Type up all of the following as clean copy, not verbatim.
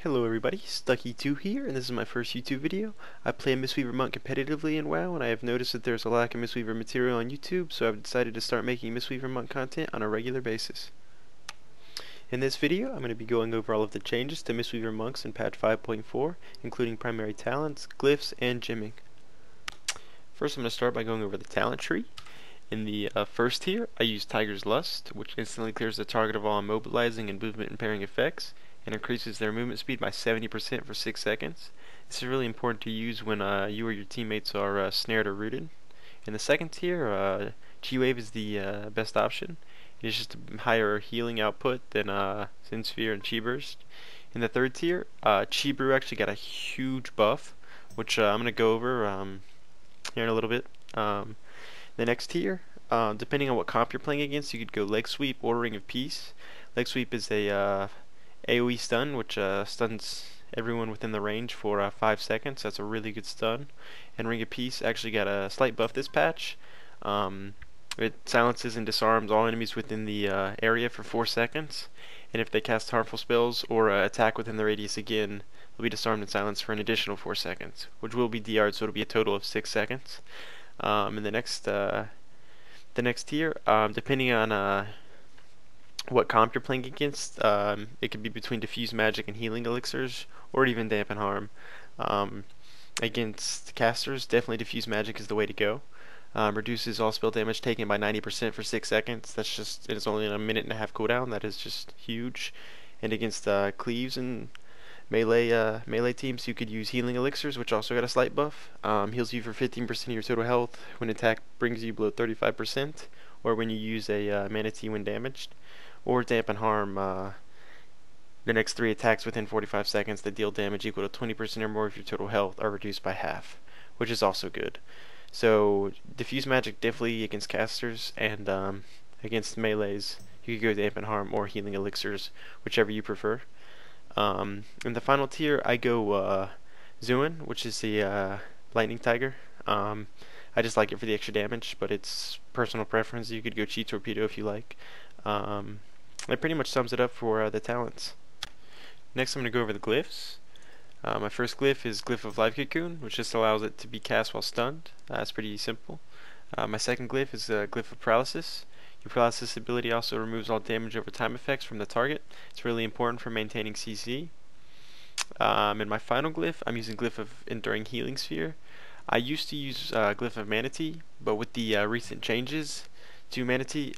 Hello everybody, Stucky2 here, and this is my first YouTube video. I play a Mistweaver Monk competitively in WoW, and I have noticed that there's a lack of Mistweaver material on YouTube, so I've decided to start making Mistweaver Monk content on a regular basis. In this video, I'm going to be going over all of the changes to Mistweaver Monks in patch 5.4, including primary talents, glyphs, and gymming. First, I'm going to start by going over the talent tree. In the first tier, I use Tiger's Lust, which instantly clears the target of all immobilizing and movement impairing effects, and increases their movement speed by 70% for 6 seconds. This is really important to use when you or your teammates are snared or rooted. In the second tier, G-Wave is the best option. It is just a higher healing output than Sin Sphere and Chi Burst. In the third tier, Chi Brew actually got a huge buff, which I'm going to go over here in a little bit. The next tier, depending on what comp you're playing against, you could go Leg Sweep or Ring of Peace. Leg Sweep is a AoE stun, which stuns everyone within the range for 5 seconds. That's a really good stun. And Ring of Peace actually got a slight buff this patch. It silences and disarms all enemies within the area for 4 seconds. And if they cast harmful spells or attack within the radius again, they'll be disarmed and silenced for an additional 4 seconds, which will be DR'd, so it'll be a total of 6 seconds. In the next tier, depending on what comp you're playing against, it could be between Diffuse Magic and Healing Elixirs, or even Dampen Harm. Against casters, definitely Diffuse Magic is the way to go. Reduces all spell damage taken by 90% for 6 seconds. It's only a minute and a half cooldown. That is just huge. And against cleaves and melee teams, you could use Healing Elixirs, which also got a slight buff. Heals you for 15% of your total health when attack brings you below 35%, or when you use a Mana Tea when damaged. Or Dampen Harm, the next 3 attacks within 45 seconds that deal damage equal to 20% or more of your total health are reduced by half, which is also good. So Diffuse Magic definitely against casters, and against melees you could go Dampen Harm or Healing Elixirs, whichever you prefer. In the final tier, I go Zuin, which is the Lightning Tiger. I just like it for the extra damage, but it's personal preference. You could go Chi Torpedo if you like. That pretty much sums it up for the talents. Next, I'm going to go over the glyphs. My first glyph is Glyph of Live Cocoon, which just allows it to be cast while stunned. It's pretty simple. My second glyph is Glyph of Paralysis. Your paralysis ability also removes all damage over time effects from the target. It's really important for maintaining CC. In my final glyph, I'm using Glyph of Enduring Healing Sphere. I used to use Glyph of Mana Tea, but with the recent changes to Mana Tea,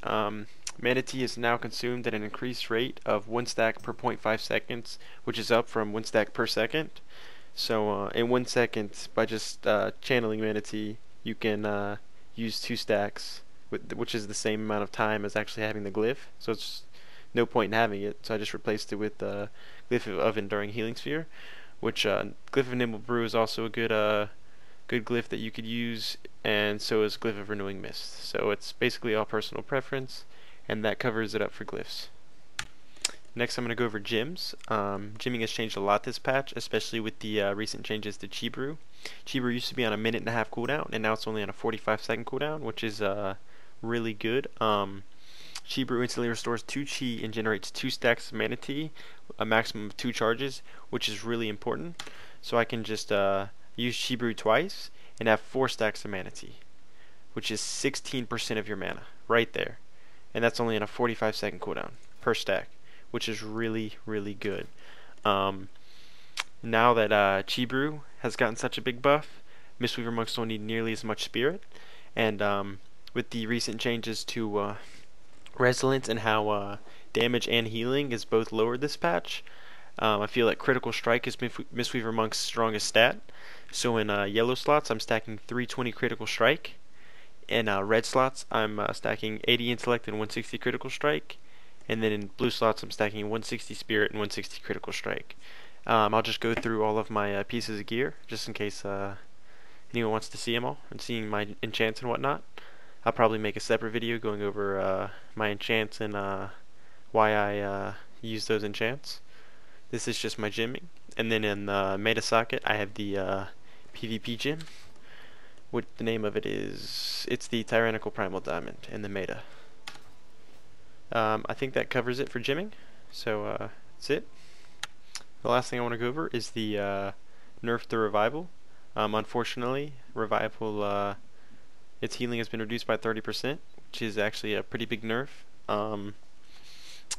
Mana Tea is now consumed at an increased rate of 1 stack per 0.5 seconds, which is up from 1 stack per second. So in 1 second, by just channeling Mana Tea, you can use 2 stacks, which is the same amount of time as actually having the glyph. So it's no point in having it. So I just replaced it with Glyph of Enduring Healing Sphere, which Glyph of Nimble Brew is also a good glyph that you could use, and so is Glyph of Renewing Mist. So it's basically all personal preference, and that covers it up for glyphs. Next, I'm going to go over gyms. Gymming has changed a lot this patch, especially with the recent changes to Chi Brew. Chi Brew used to be on a minute and a half cooldown, and now it's only on a 45-second cooldown, which is really good. Chi Brew instantly restores 2 Chi and generates 2 stacks of Mana Tea, a maximum of 2 charges, which is really important. So I can just use Chi Brew twice and have 4 stacks of Mana Tea, which is 16% of your mana right there. And that's only on a 45-second cooldown per stack, which is really, really good. Now that Chi Brew has gotten such a big buff, Mistweaver Monks don't need nearly as much spirit, and with the recent changes to Resilience and how damage and healing is both lowered this patch, I feel that Critical Strike is Mistweaver Monk's strongest stat. So in yellow slots, I'm stacking 320 Critical Strike. In red slots, I'm stacking 80 Intellect and 160 Critical Strike. And then in blue slots, I'm stacking 160 Spirit and 160 Critical Strike. I'll just go through all of my pieces of gear, just in case anyone wants to see them all, and seeing my enchants and whatnot. I'll probably make a separate video going over my enchants and why I use those enchants. This is just my gymming. And then in the meta socket, I have the PvP gym. What the name of it is, it's the Tyrannical Primal Diamond in the meta. I think that covers it for gymming, so that's it. The last thing I want to go over is the nerf to Revival. Unfortunately, Revival, its healing has been reduced by 30%, which is actually a pretty big nerf.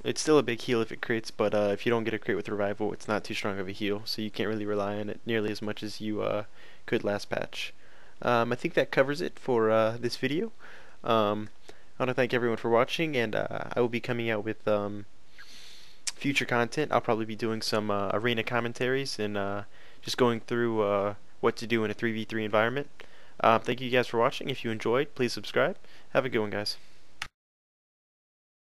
It's still a big heal if it crits, but if you don't get a crit with Revival, it's not too strong of a heal, so you can't really rely on it nearly as much as you could last patch. I think that covers it for this video. I want to thank everyone for watching, and I will be coming out with future content. I'll probably be doing some arena commentaries and just going through what to do in a 3v3 environment. Thank you guys for watching. If you enjoyed, please subscribe. Have a good one, guys.